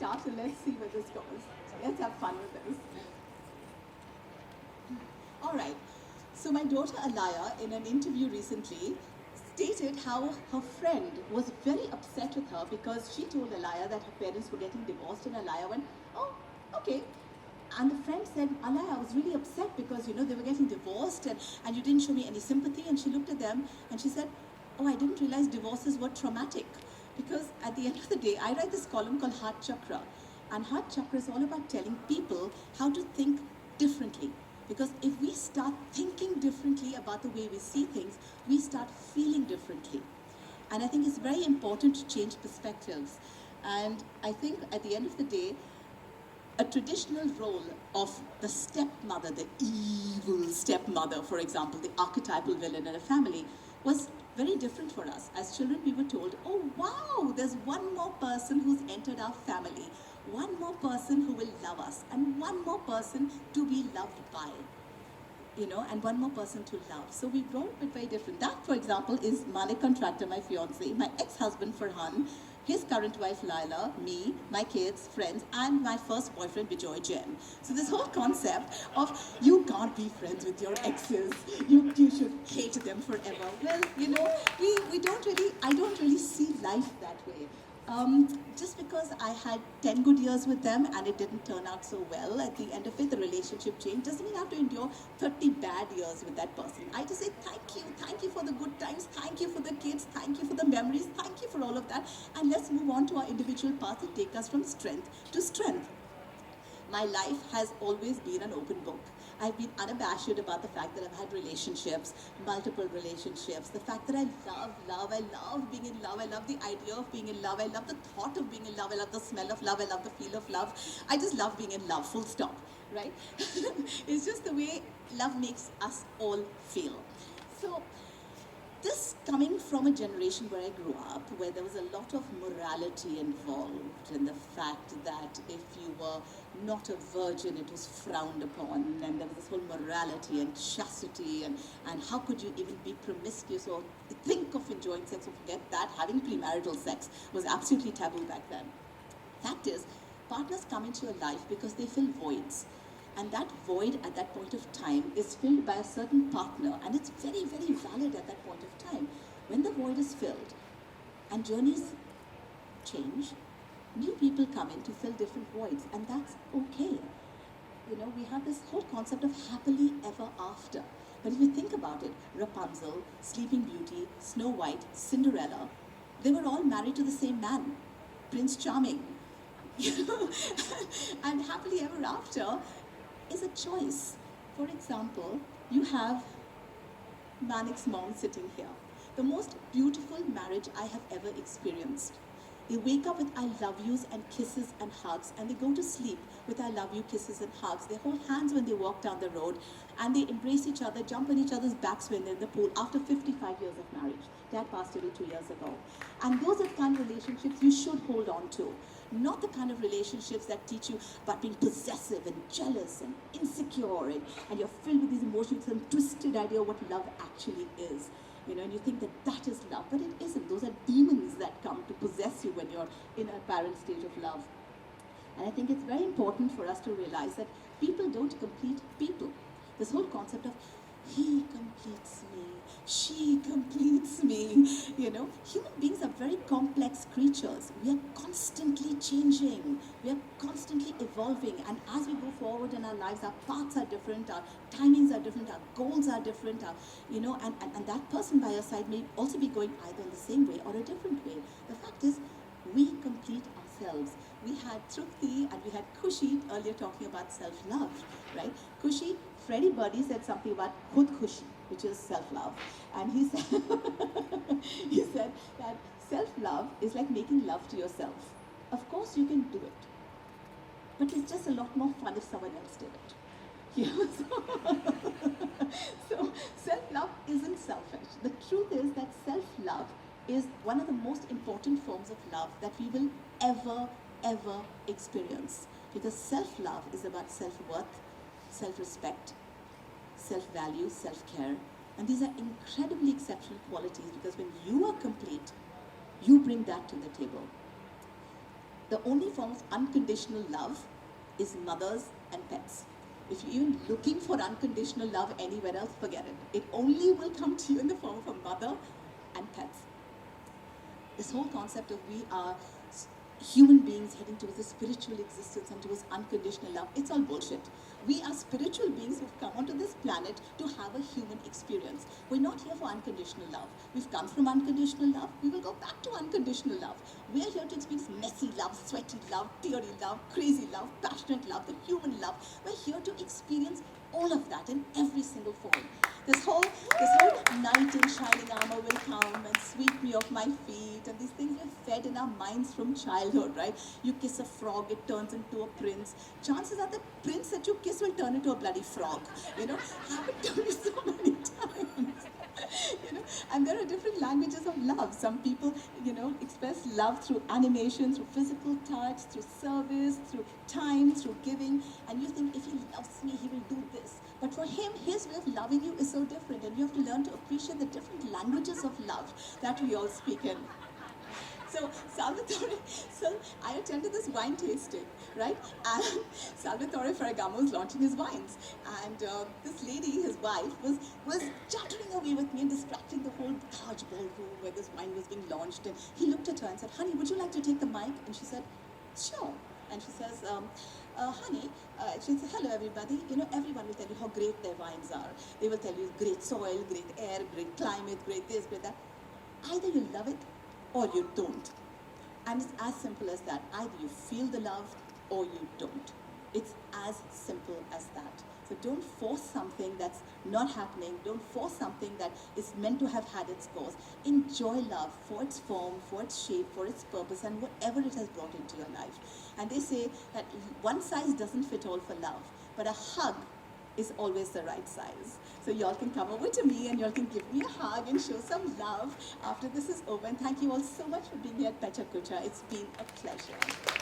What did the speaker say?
start and let's see where this goes. Let's have fun with this. All right. So my daughter Alaya, in an interview recently, stated how her friend was very upset with her because she told Alaya that her parents were getting divorced, and Alaya went, "Oh, okay." And the friend said, "Alaya, I was really upset because, they were getting divorced and you didn't show me any sympathy." And she looked at them and she said, "Oh, I didn't realize divorces were traumatic." Because at the end of the day, I write this column called Heart Chakra. And Heart Chakra is all about telling people how to think differently. Because if we start thinking differently about the way we see things, we start feeling differently. And I think it's very important to change perspectives. And I think at the end of the day, a traditional role of the stepmother, the evil stepmother, for example, the archetypal villain in a family, was very different for us. As children, we were told, "Oh, wow, there's one more person who's entered our family, one more person who will love us, and one more person to be loved by, and one more person to love." So we grow up with very different. That, for example, is Malik Contractor, my fiance, my ex-husband Farhan, his current wife Laila, me, my kids, friends, and my first boyfriend Bijoy Jain. So this whole concept of you can't be friends with your exes, you should hate them forever. Well, I don't really see life that way. Just because I had 10 good years with them and it didn't turn out so well, at the end of it, the relationship changed. Doesn't mean I have to endure 30 bad years with that person. I just say thank you for the good times, thank you for the kids, thank you for the memories, thank you for all of that, and let's move on to our individual paths that take us from strength to strength. My life has always been an open book. I've been unabashed about the fact that I've had relationships, multiple relationships, the fact that I love being in love, I love the idea of being in love, I love the thought of being in love, I love the smell of love, I love the feel of love. I just love being in love, full stop, right? It's just the way love makes us all feel. So, this coming from a generation where I grew up, where there was a lot of morality involved, and the fact that if you were not a virgin, it was frowned upon, and there was this whole morality and chastity, and how could you even be promiscuous or think of enjoying sex, or forget that, having premarital sex was absolutely taboo back then. Fact is, partners come into your life because they fill voids. And that void at that point of time is filled by a certain partner, and it's very, very valid at that point of time. When the void is filled and journeys change, new people come in to fill different voids, and that's okay. We have this whole concept of happily ever after. But if you think about it, Rapunzel, Sleeping Beauty, Snow White, Cinderella, they were all married to the same man, Prince Charming. And happily ever after is a choice. For example, you have Manik's mom sitting here. The most beautiful marriage I have ever experienced. They wake up with "I love yous" and kisses and hugs, and they go to sleep with "I love you" kisses and hugs. They hold hands when they walk down the road, and they embrace each other, jump on each other's backs when they're in the pool after 55 years of marriage. Dad passed away 2 years ago. And those are the kind of relationships you should hold on to. Not the kind of relationships that teach you about being possessive and jealous and insecure, and you're filled with these emotions and twisted idea of what love actually is. And you think that is love, but it isn't. Those are demons that come to possess you when you're in a apparent stage of love. And I think it's very important for us to realize that people don't complete people. This whole concept of he completes me, she completes me, human beings are very complex creatures. We are constantly changing, we are constantly evolving, and as we go forward in our lives, our paths are different, our timings are different, our goals are different, and that person by your side may also be going either in the same way or a different way. The fact is, we complete ourselves. We had Trupti and we had Kushi earlier talking about self-love, right? Kushi, Freddie Bedi said something about khud khushi, which is self-love. And he said, he said that self-love is like making love to yourself. Of course you can do it, but it's just a lot more fun if someone else did it. So self-love isn't selfish. The truth is that self-love is one of the most important forms of love that we will ever experience. Because self-love is about self-worth, self-respect, self-value, self-care. And these are incredibly exceptional qualities because when you are complete, you bring that to the table. The only form of unconditional love is mothers and pets. If you're even looking for unconditional love anywhere else, forget it. It only will come to you in the form of a mother and pets. This whole concept of we are human beings heading towards a spiritual existence and towards unconditional love, it's all bullshit. We are spiritual beings who've come onto this planet to have a human experience. We're not here for unconditional love. We've come from unconditional love. We will go back to unconditional love. We're here to experience messy love, sweaty love, teary love, crazy love, passionate love, the human love. We're here to experience all of that in every single form. This whole knight in shining armor will come and sweep me off my feet, and these things we're fed in our minds from childhood, right? You kiss a frog, it turns into a prince. Chances are the prince that you kiss will turn into a bloody frog. Happened to me so many times. And there are different languages of love. Some people, express love through animation, through physical touch, through service, through time, through giving. And you think, if he loves me, he will do this. But for him, his way of loving you is so different. And you have to learn to appreciate the different languages of love that we all speak in. So I attended this wine tasting, right? And Salvatore Ferragamo was launching his wines. And this lady, his wife, was chattering away with me and distracting the whole Taj ballroom where this wine was being launched. And he looked at her and said, "Honey, would you like to take the mic?" And she said, "Sure." And she says, "Honey," she said, "Hello everybody. Everyone will tell you how great their wines are. They will tell you great soil, great air, great climate, great this, great that. Either you love it or you don't. And it's as simple as that. Either you feel the love or you don't. It's as simple as that. So don't force something that's not happening. Don't force something that is meant to have had its course. Enjoy love for its form, for its shape, for its purpose, and whatever it has brought into your life. And they say that one size doesn't fit all for love, but a hug is always the right size. So y'all can come over to me and y'all can give me a hug and show some love after this is over. And thank you all so much for being here at Pecha Kucha. It's been a pleasure.